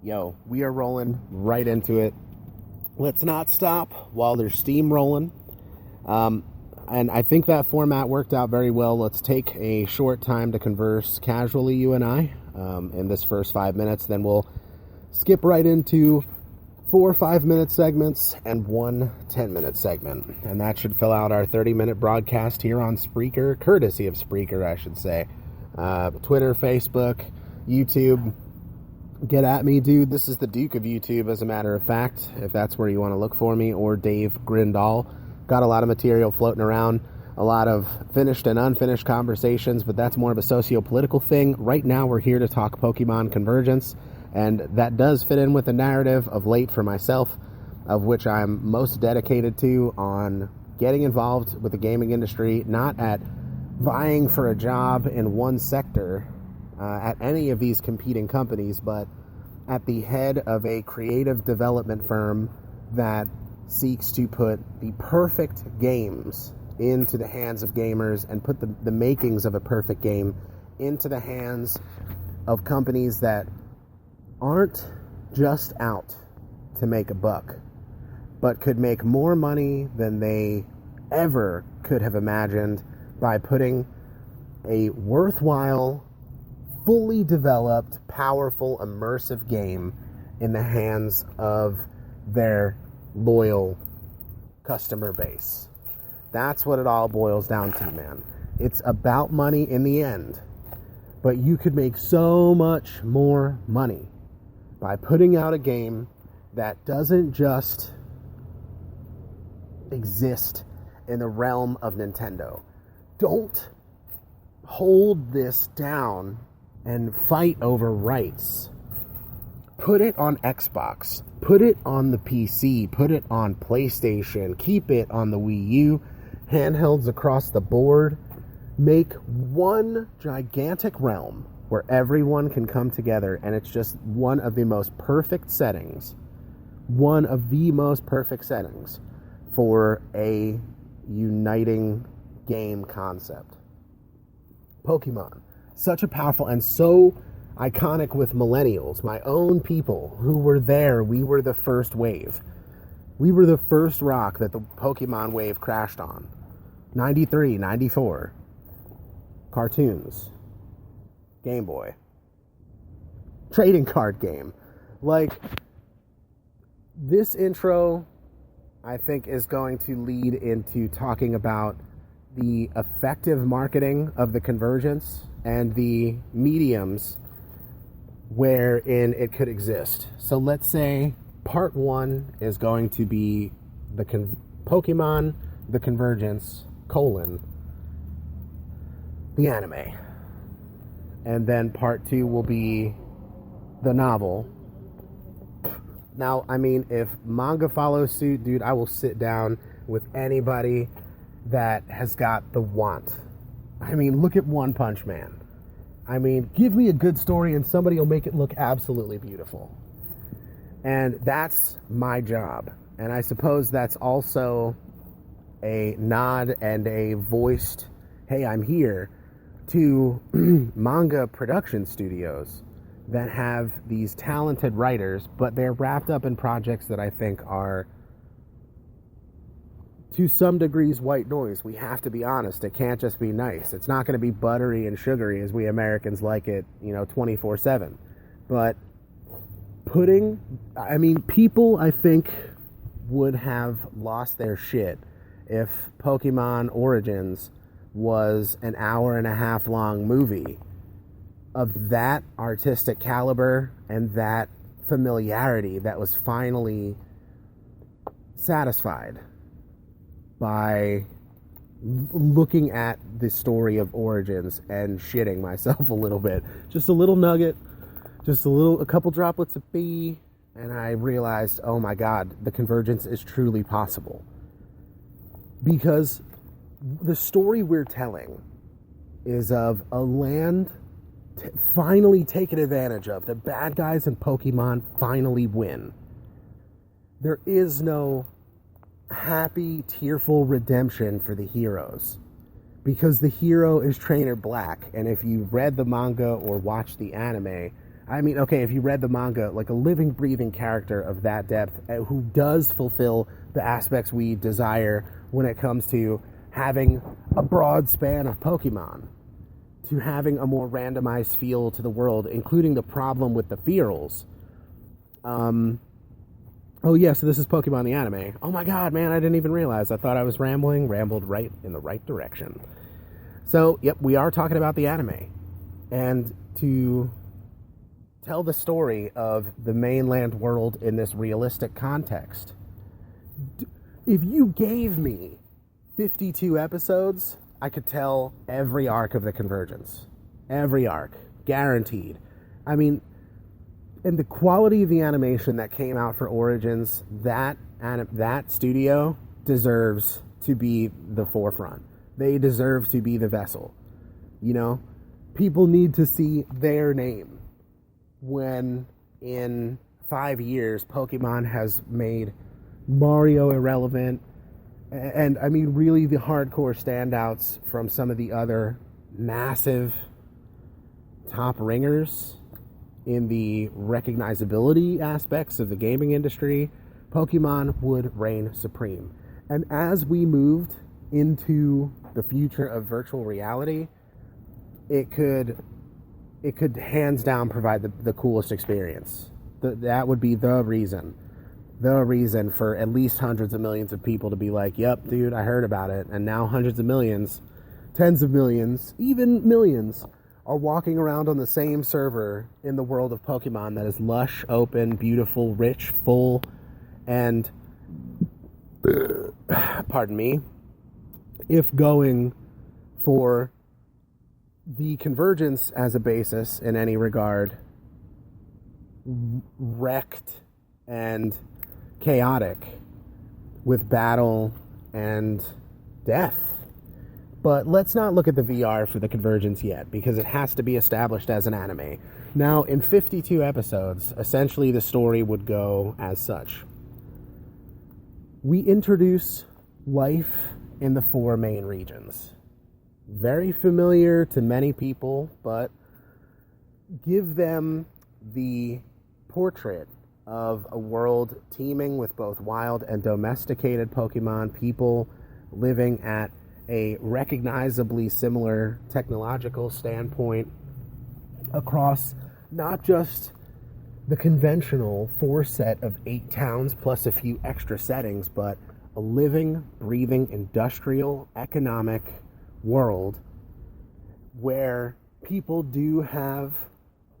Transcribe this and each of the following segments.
Yo, we are rolling right into it. Let's not stop while there's steam rolling. And I think that format worked out very well. Let's take a short time to converse casually, you and I, in this first 5 minutes. Then we'll skip right into 4 5-minute segments and 1 10-minute segment. And that should fill out our 30-minute broadcast here on Spreaker, courtesy of Spreaker, I should say. Twitter, Facebook, YouTube. Get at me, dude. This is the Duke of YouTube, as a matter of fact, if that's where you want to look for me, or Dave Grindall. Got a lot of material floating around, a lot of finished and unfinished conversations, but that's more of a socio-political thing. Right now, we're here to talk Pokemon Convergence, and that does fit in with the narrative of late for myself, of which I'm most dedicated to on getting involved with the gaming industry, not at vying for a job in one sector at any of these competing companies, but at the head of a creative development firm that seeks to put the perfect games into the hands of gamers and put the makings of a perfect game into the hands of companies that aren't just out to make a buck, but could make more money than they ever could have imagined by putting a worthwhile, fully developed, powerful, immersive game in the hands of their loyal customer base. That's what it all boils down to, man. It's about money in the end, but you could make so much more money by putting out a game that doesn't just exist in the realm of Nintendo. Don't hold this down and fight over rights. Put it on Xbox. Put it on the PC. Put it on PlayStation. Keep it on the Wii U. Handhelds across the board. Make one gigantic realm where everyone can come together, and it's just one of the most perfect settings. One of the most perfect settings for a uniting game concept. Pokemon. Such a powerful and so iconic with millennials, my own people who were there. We were the first wave. We were the first rock that the Pokemon wave crashed on. 93, 94. Cartoons. Game Boy. Trading card game. Like, this intro, I think, is going to lead into talking about the effective marketing of the Convergence and the mediums wherein it could exist. So let's say part 1 is going to be the Pokemon, the Convergence, the anime. And then part 2 will be the novel. Now, I mean, if manga follows suit, dude, I will sit down with anybody that has got the want. I mean, look at One Punch Man. I mean, give me a good story and somebody will make it look absolutely beautiful. And that's my job. And I suppose that's also a nod and a voiced, hey, I'm here, to manga production studios that have these talented writers, but they're wrapped up in projects that I think are, to some degrees, white noise. We have to be honest. It can't just be nice. It's not going to be buttery and sugary as we Americans like it, 24/7. But people, I think, would have lost their shit if Pokemon Origins was an hour-and-a-half long movie of that artistic caliber and that familiarity that was finally satisfied by looking at the story of Origins and shitting myself a little bit. Just a little nugget, a couple droplets of pee, and I realized, oh my God, the Convergence is truly possible. Because the story we're telling is of a land finally taken advantage of. The bad guys in Pokemon finally win. There is no happy, tearful redemption for the heroes, because the hero is Trainer Black. And if you read the manga or watched the anime, I mean, okay, if you read the manga, like a living, breathing character of that depth who does fulfill the aspects we desire when it comes to having a broad span of Pokemon, to having a more randomized feel to the world, including the problem with the ferals. Oh, yeah, so this is Pokemon the anime. Oh my god, man, I didn't even realize. I thought I was rambled right in the right direction. So, yep, we are talking about the anime. And to tell the story of the mainland world in this realistic context, if you gave me 52 episodes, I could tell every arc of the Convergence. Every arc. Guaranteed. I mean, and the quality of the animation that came out for Origins, that studio deserves to be the forefront. They deserve to be the vessel. You know? People need to see their name when in 5 years Pokemon has made Mario irrelevant. And I mean, really the hardcore standouts from some of the other massive top ringers in the recognizability aspects of the gaming industry, Pokemon would reign supreme. And as we moved into the future of virtual reality, it could hands down provide the coolest experience. That would be the reason for at least hundreds of millions of people to be like, yep, dude, I heard about it. And now hundreds of millions, tens of millions, even millions are walking around on the same server in the world of Pokemon that is lush, open, beautiful, rich, full, and pardon me, if going for the Convergence as a basis in any regard, wrecked and chaotic with battle and death. But let's not look at the VR for the Convergence yet, because it has to be established as an anime. Now, in 52 episodes, essentially the story would go as such. We introduce life in the 4 main regions. Very familiar to many people, but give them the portrait of a world teeming with both wild and domesticated Pokemon, people living at a recognizably similar technological standpoint across not just the conventional 4 set of 8 towns plus a few extra settings, but a living, breathing, industrial, economic world where people do have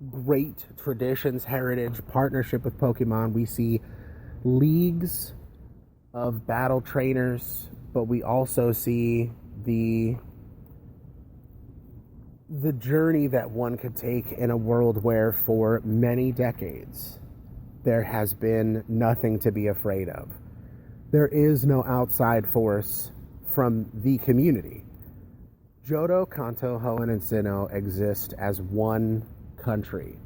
great traditions, heritage, partnership with Pokemon. We see leagues of battle trainers, but we also see the journey that one could take in a world where for many decades there has been nothing to be afraid of. There is no outside force from the community. Johto, Kanto, Hoenn, and Sinnoh exist as one country,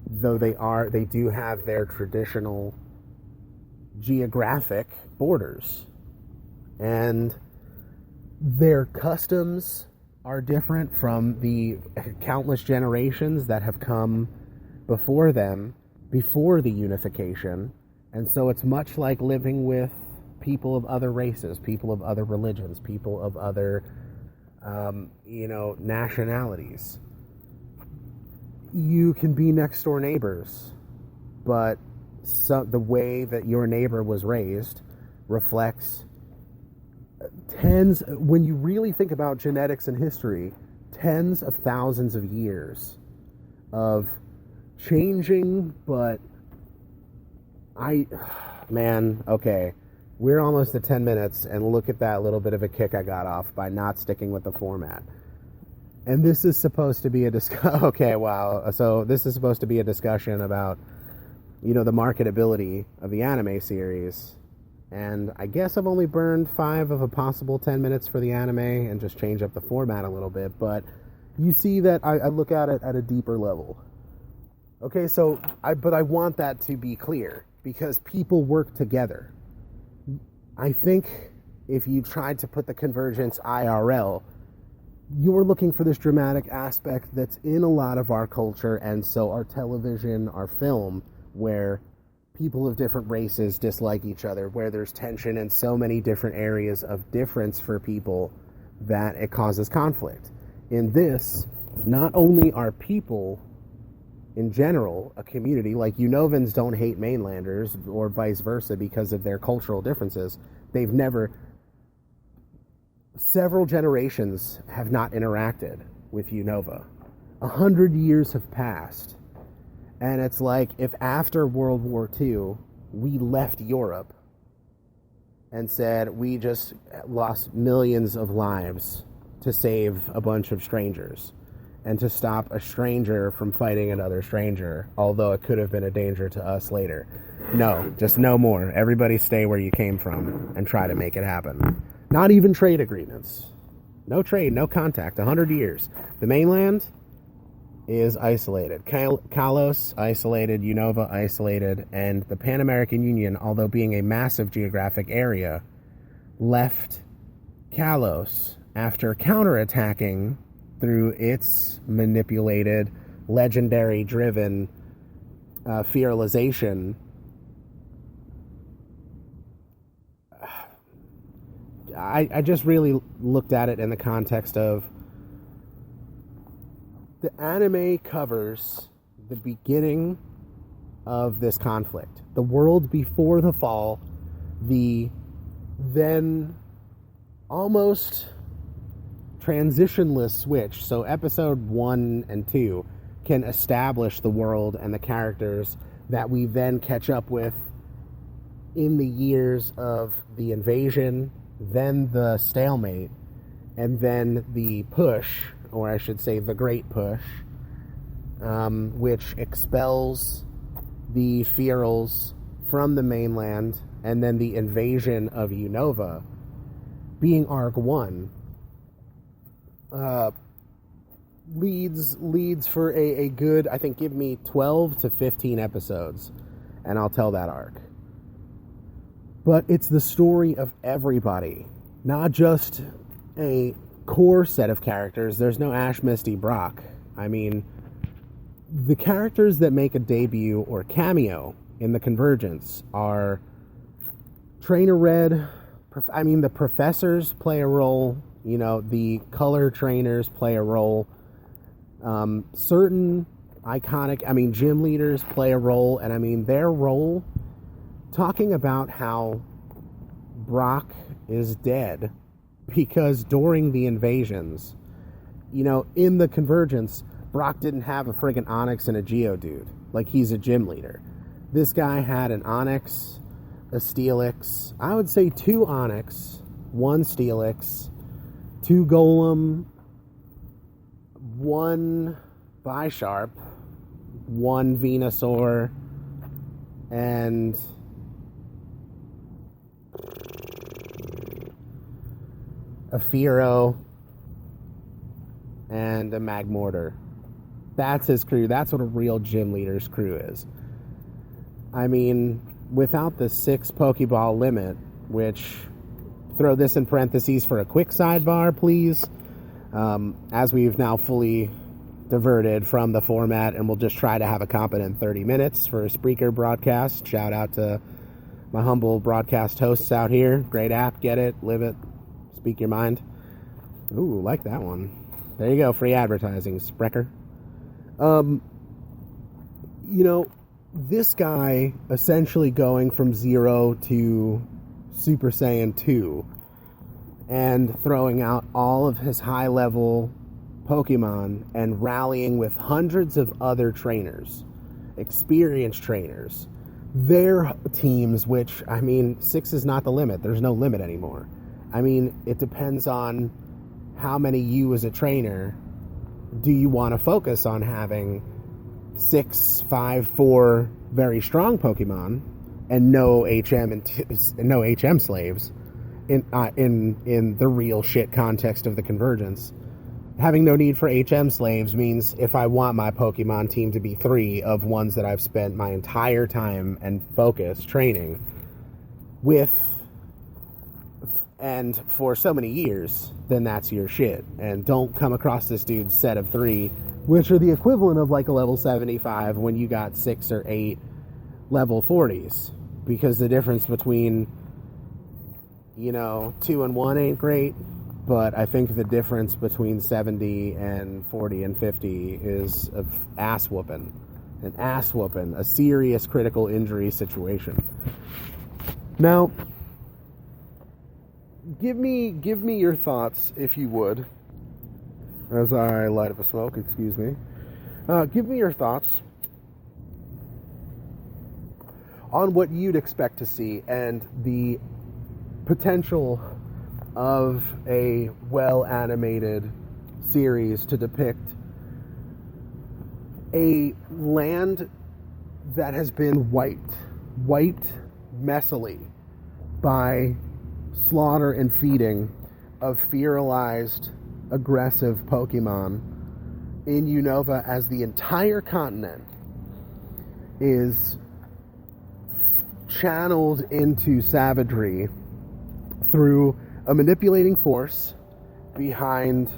though they do have their traditional geographic borders, and their customs are different from the countless generations that have come before them, before the unification. And so it's much like living with people of other races, people of other religions, people of other nationalities. You can be next door neighbors, but the way that your neighbor was raised reflects when you really think about genetics and history, tens of thousands of years of changing, but okay. We're almost at 10 minutes, and look at that little bit of a kick I got off by not sticking with the format. And this is supposed to be a discussion. Okay, wow. So this is supposed to be a discussion about, the marketability of the anime series. And I guess I've only burned 5 of a possible 10 minutes for the anime and just change up the format a little bit. But you see that I look at it at a deeper level. Okay, but I want that to be clear, because people work together. I think if you tried to put the Convergence IRL, you're looking for this dramatic aspect that's in a lot of our culture, and so our television, our film, where people of different races dislike each other, where there's tension in so many different areas of difference for people that it causes conflict. In this, not only are people in general a community, like Unovans don't hate mainlanders or vice versa because of their cultural differences. They've never, several generations have not interacted with Unova. 100 years have passed. And it's like if after World War II, we left Europe and said we just lost millions of lives to save a bunch of strangers and to stop a stranger from fighting another stranger, although it could have been a danger to us later. No, just no more. Everybody stay where you came from and try to make it happen. Not even trade agreements. No trade, no contact, 100 years. The mainland is isolated. Kalos, isolated. Unova, isolated. And the Pan American Union, although being a massive geographic area, left Kalos after counterattacking through its manipulated, legendary-driven fearalization. I just really looked at it in the context of the anime covers the beginning of this conflict. The world before the fall, the then almost transitionless switch. So episode 1 and 2 can establish the world and the characters that we then catch up with in the years of the invasion, then the stalemate, and then the push, or I should say the great push, which expels the Fearals from the mainland, and then the invasion of Unova, being Arc 1, leads for a good, I think, give me 12 to 15 episodes, and I'll tell that arc. But it's the story of everybody, not just a core set of characters. There's no Ash, Misty, Brock. I mean, the characters that make a debut or cameo in the Convergence are Trainer Red. The professors play a role. You know, the color trainers play a role. Certain iconic, gym leaders play a role. And their role, talking about how Brock is dead because during the invasions, in the Convergence, Brock didn't have a friggin' Onyx and a Geodude. Like, he's a gym leader. This guy had an Onyx, a Steelix, I would say 2 Onyx, 1 Steelix, 2 Golem, 1 Bisharp, 1 Venusaur, and a Fearow, and a Magmortar. That's his crew. That's what a real gym leader's crew is. Without the 6 Pokeball limit, which, throw this in parentheses for a quick sidebar, please, as we've now fully diverted from the format, and we'll just try to have a competent 30 minutes for a Spreaker broadcast. Shout out to my humble broadcast hosts out here. Great app. Get it. Live it. Speak your mind. Ooh, like that one. There you go. Free advertising, Spreaker. This guy essentially going from 0 to Super Saiyan 2 and throwing out all of his high-level Pokemon and rallying with hundreds of other trainers, experienced trainers, their teams, which, 6 is not the limit. There's no limit anymore. It depends on how many you as a trainer do you want to focus on having 6, 5, 4 very strong Pokemon and no HM and no HM slaves in the real shit context of the Convergence. Having no need for HM slaves means if I want my Pokemon team to be 3 of ones that I've spent my entire time and focus training with and for so many years, then that's your shit. And don't come across this dude's set of 3, which are the equivalent of like a level 75 when you got 6 or 8 level 40s. Because the difference between, 2 and 1 ain't great, but I think the difference between 70 and 40 and 50 is an ass whooping, a serious critical injury situation. Now, give me your thoughts, if you would, as I light up a smoke, excuse me. Give me your thoughts on what you'd expect to see and the potential of a well-animated series to depict a land that has been wiped messily by slaughter and feeding of fearalized, aggressive Pokemon in Unova, as the entire continent is channeled into savagery through a manipulating force behind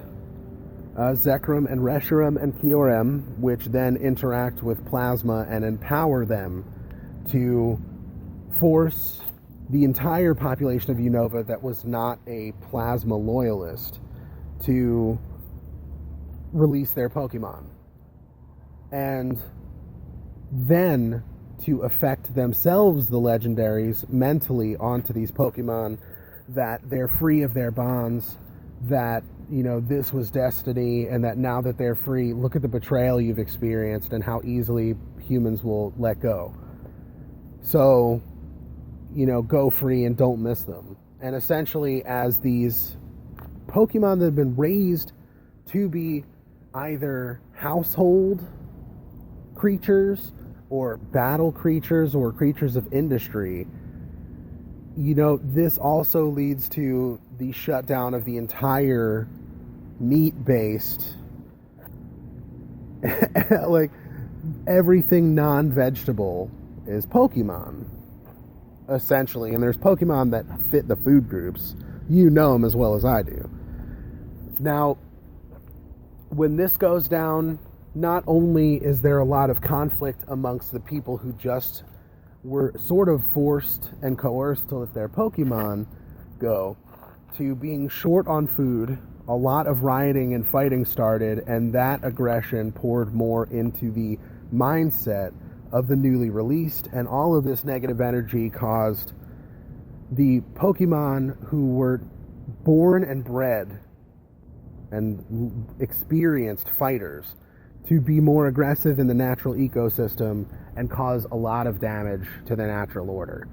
Zekrom and Reshiram and Kyurem, which then interact with Plasma and empower them to force the entire population of Unova that was not a Plasma loyalist to release their Pokemon. And then to affect themselves, the legendaries, mentally onto these Pokemon, that they're free of their bonds, that, this was destiny, and that now that they're free, look at the betrayal you've experienced and how easily humans will let go. So, go free and don't miss them. And essentially, as these Pokemon that have been raised to be either household creatures or battle creatures or creatures of industry, this also leads to the shutdown of the entire meat-based, like, everything non-vegetable is Pokemon, essentially. And there's Pokemon that fit the food groups. You know them as well as I do. Now, when this goes down, not only is there a lot of conflict amongst the people who just were sort of forced and coerced to let their Pokemon go, to being short on food, a lot of rioting and fighting started, and that aggression poured more into the mindset of the newly released, and all of this negative energy caused the Pokemon who were born and bred and experienced fighters to be more aggressive in the natural ecosystem and cause a lot of damage to the natural order.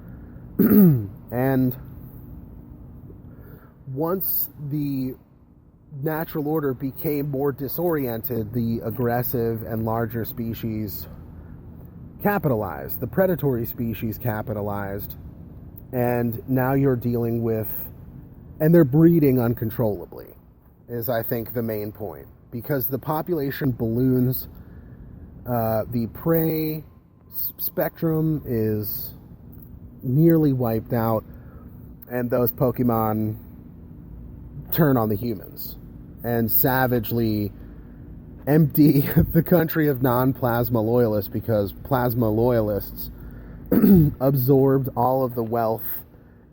And once the natural order became more disoriented, the aggressive and larger species capitalized, the predatory species capitalized, and now you're dealing with, and they're breeding uncontrollably, is I think the main point, because the population balloons, the prey spectrum is nearly wiped out, and those Pokemon turn on the humans and savagely empty the country of non-plasma loyalists, because plasma loyalists absorbed all of the wealth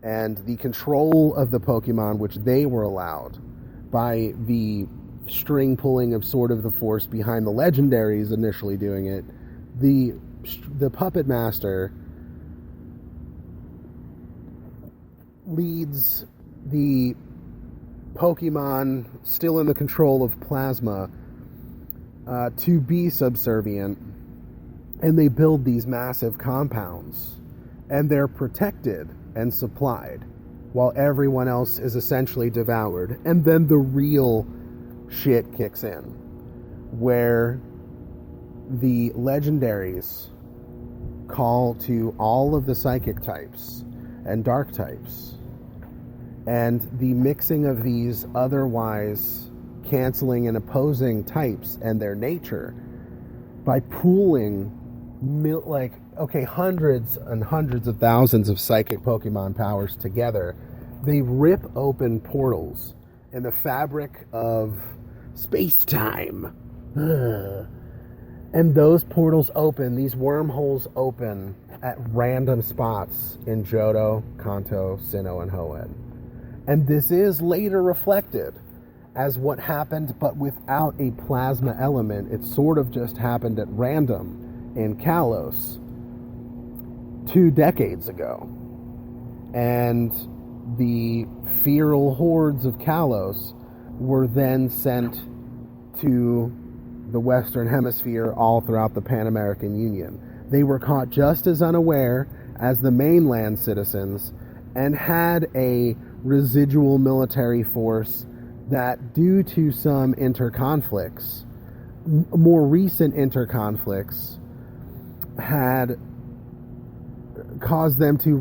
and the control of the Pokemon, which they were allowed by the string pulling of sort of the force behind the legendaries initially doing it. The puppet master leads the Pokemon still in the control of Plasma to be subservient, and they build these massive compounds, and they're protected and supplied while everyone else is essentially devoured. And then the real shit kicks in, where the legendaries call to all of the psychic types and dark types, and the mixing of these otherwise canceling and opposing types and their nature by pooling hundreds and hundreds of thousands of psychic Pokemon powers together They rip open portals in the fabric of space-time. And those portals open, these wormholes open at random spots in Johto, Kanto, Sinnoh, and Hoenn. And this is later reflected as what happened, but without a plasma element. It sort of just happened at random in Kalos 2 decades ago. And the feral hordes of Kalos were then sent to the Western Hemisphere all throughout the Pan-American Union. They were caught just as unaware as the mainland citizens and had a residual military force that, due to some interconflicts, more recent interconflicts, had caused them to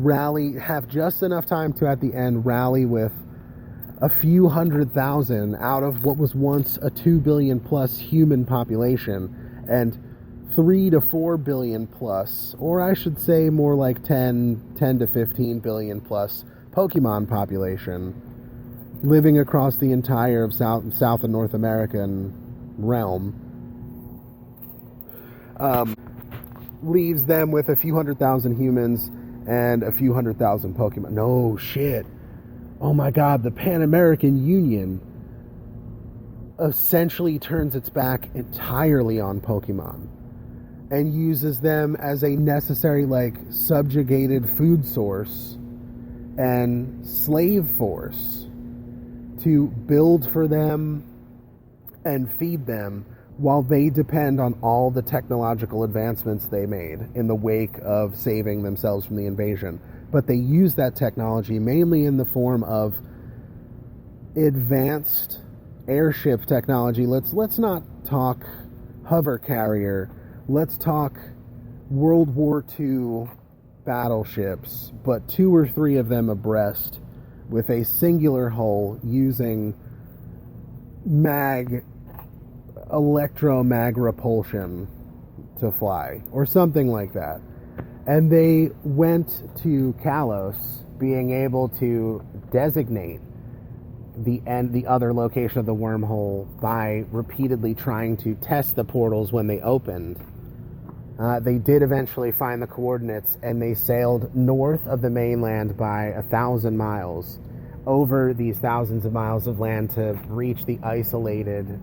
have just enough time to, at the end, rally with a few 100,000 out of what was once a 2 billion plus human population, and 3 to 4 billion plus, or I should say more like 10 to 15 billion plus Pokemon population living across the entire of South and North American realm. Leaves them with a few 100,000 humans and a few 100,000 Pokemon. No shit. Oh my god, the Pan-American Union essentially turns its back entirely on Pokemon and uses them as a necessary, subjugated food source and slave force to build for them and feed them, while they depend on all the technological advancements they made in the wake of saving themselves from the invasion. But they use that technology mainly in the form of advanced airship technology. Let's not talk hover carrier. Let's talk World War II battleships, but 2 or 3 of them abreast with a singular hull using electromag repulsion to fly, or something like that. And they went to Kalos, being able to designate the other location of the wormhole by repeatedly trying to test the portals when they opened. They did eventually find the coordinates, and they sailed north of the mainland by 1,000 miles over these thousands of miles of land to reach the isolated,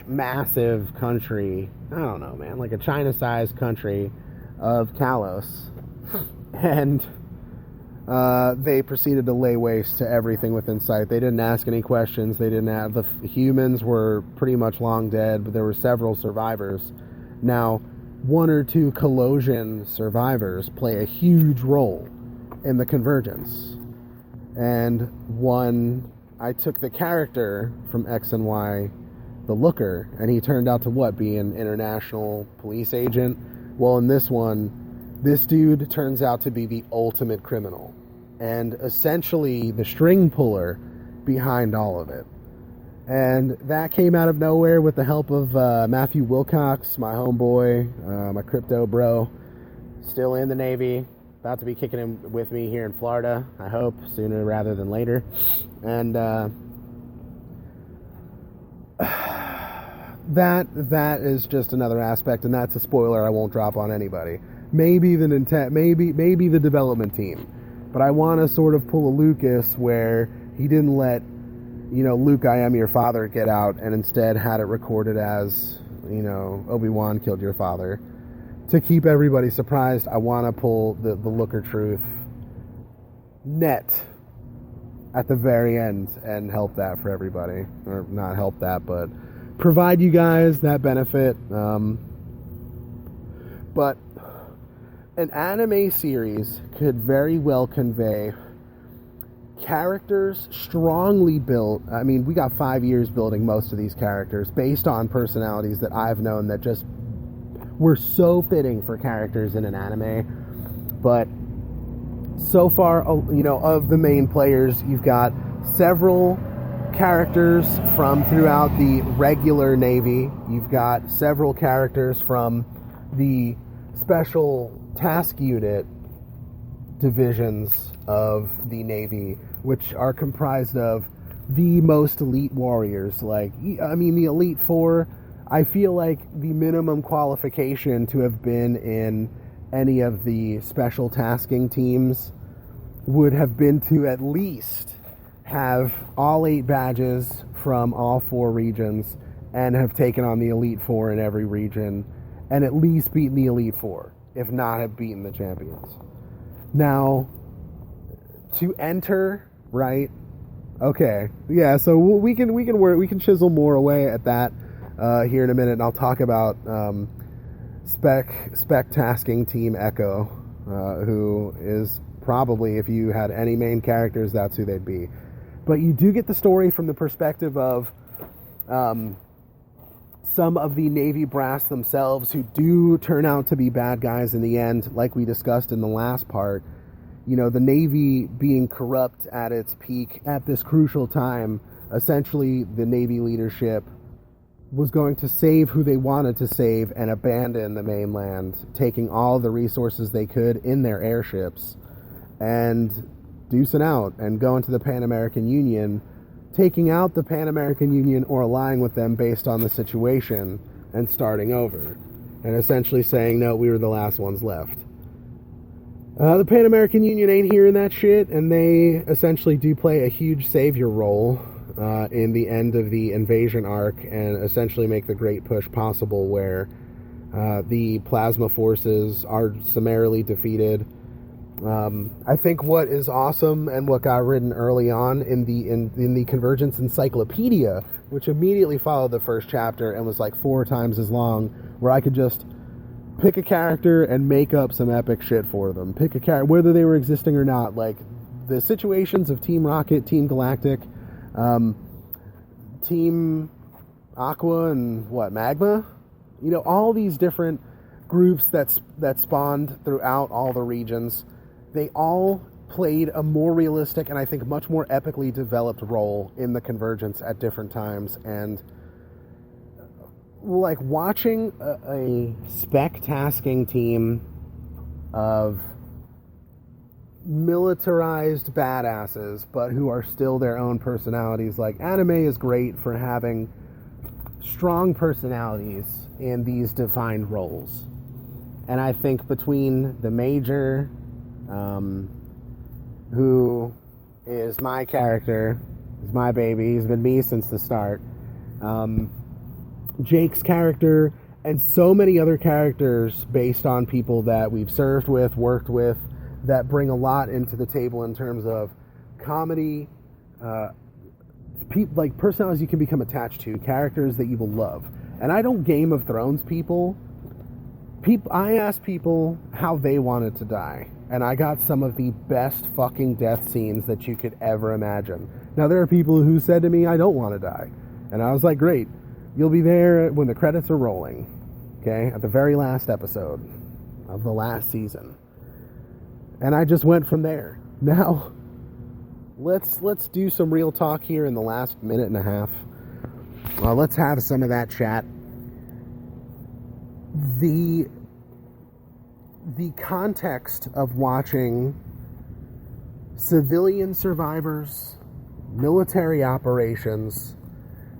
massive country, I don't know, man, like a China-sized country of Kalos. And they proceeded to lay waste to everything within sight. They didn't ask any questions. They didn't have, the humans were pretty much long dead, but there were several survivors. Now, 1 or 2 Kalosian survivors play a huge role in the Convergence. And I took the character from X and Y, the Looker, and he turned out to be an international police agent. Well, in this one, this dude turns out to be the ultimate criminal, and essentially the string puller behind all of it. And that came out of nowhere with the help of Matthew Wilcox, my homeboy, my crypto bro, still in the Navy, about to be kicking him with me here in Florida, I hope, sooner rather than later. And that is just another aspect, and that's a spoiler I won't drop on anybody. Maybe the maybe the development team, but I want to sort of pull a Lucas where he didn't let, Luke, I am your father get out, and instead had it recorded as, Obi-Wan killed your father. To keep everybody surprised, I want to pull the Looker truth net at the very end and help that for everybody, or not help that, but provide you guys that benefit. But an anime series could very well convey characters strongly built. I mean, we got 5 years building most of these characters based on personalities that I've known that just were so fitting for characters in an anime. But so far, of the main players, you've got several characters from throughout the regular Navy. You've got several characters from the special task unit divisions of the Navy, which are comprised of the most elite warriors. Like, I mean, the Elite Four, I feel like the minimum qualification to have been in any of the special tasking teams would have been to at least have all 8 badges from all 4 regions and have taken on the Elite Four in every region and at least beaten the Elite Four, if not have beaten the champions. Now, to enter, right? Okay, yeah. So we can chisel more away at that here in a minute, and I'll talk about spec tasking team Echo, who is probably, if you had any main characters, that's who they'd be. But you do get the story from the perspective of some of the Navy brass themselves, who do turn out to be bad guys in the end, like we discussed in the last part. You know, the Navy being corrupt at its peak at this crucial time, essentially the Navy leadership was going to save who they wanted to save and abandon the mainland, taking all the resources they could in their airships and deucing out and going to the Pan American Union, taking out the Pan American Union or allying with them based on the situation and starting over, and essentially saying, no, we were the last ones left. The Pan American Union ain't hearing that shit, and they essentially do play a huge savior role in the end of the invasion arc, and essentially make the great push possible, where the plasma forces are summarily defeated. I think what is awesome, and what got written early on in the Convergence Encyclopedia, which immediately followed the first chapter and was like 4 times as long, where I could just pick a character and make up some epic shit for them. Pick a character, whether they were existing or not. Like, the situations of Team Rocket, Team Galactic, Team Aqua, and Magma? You know, all these different groups that spawned throughout all the regions, they all played a more realistic and I think much more epically developed role in the Convergence at different times. And like, watching a spec tasking team of militarized badasses, but who are still their own personalities. Like, anime is great for having strong personalities in these defined roles. And I think between the Major, who is my character, is my baby, he's been me since the start, Jake's character, and so many other characters based on people that we've served with, worked with, that bring a lot into the table in terms of comedy, like personalities you can become attached to, characters that you will love. And I don't Game of Thrones people. I asked people how they wanted to die, and I got some of the best fucking death scenes that you could ever imagine. Now, there are people who said to me, I don't want to die. And I was like, great. You'll be there when the credits are rolling, okay, at the very last episode of the last season. And I just went from there. Now, let's do some real talk here in the last minute and a half. Let's have some of that chat. The context of watching civilian survivors, military operations,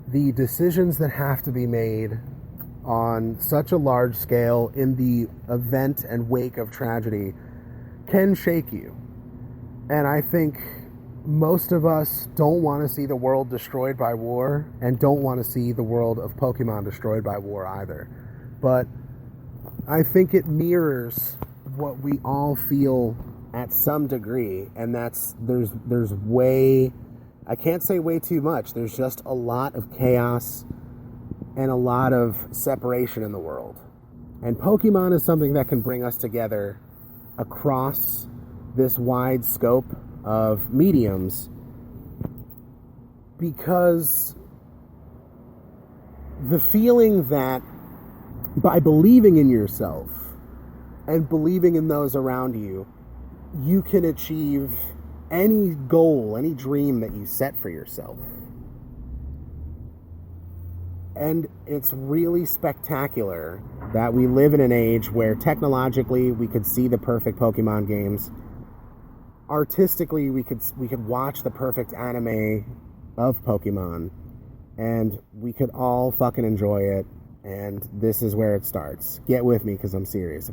the decisions that have to be made on such a large scale in the event and wake of tragedy can shake you. And I think most of us don't want to see the world destroyed by war, and don't want to see the world of Pokemon destroyed by war either. But I think it mirrors what we all feel at some degree, and that's there's way, I can't say way too much, there's just a lot of chaos and a lot of separation in the world. And Pokemon is something that can bring us together across this wide scope of mediums, because the feeling that by believing in yourself and believing in those around you, you can achieve any goal, any dream that you set for yourself. And it's really spectacular that we live in an age where technologically we could see the perfect Pokemon games, artistically we could watch the perfect anime of Pokemon, and we could all fucking enjoy it. And this is where it starts. Get with me, because I'm serious.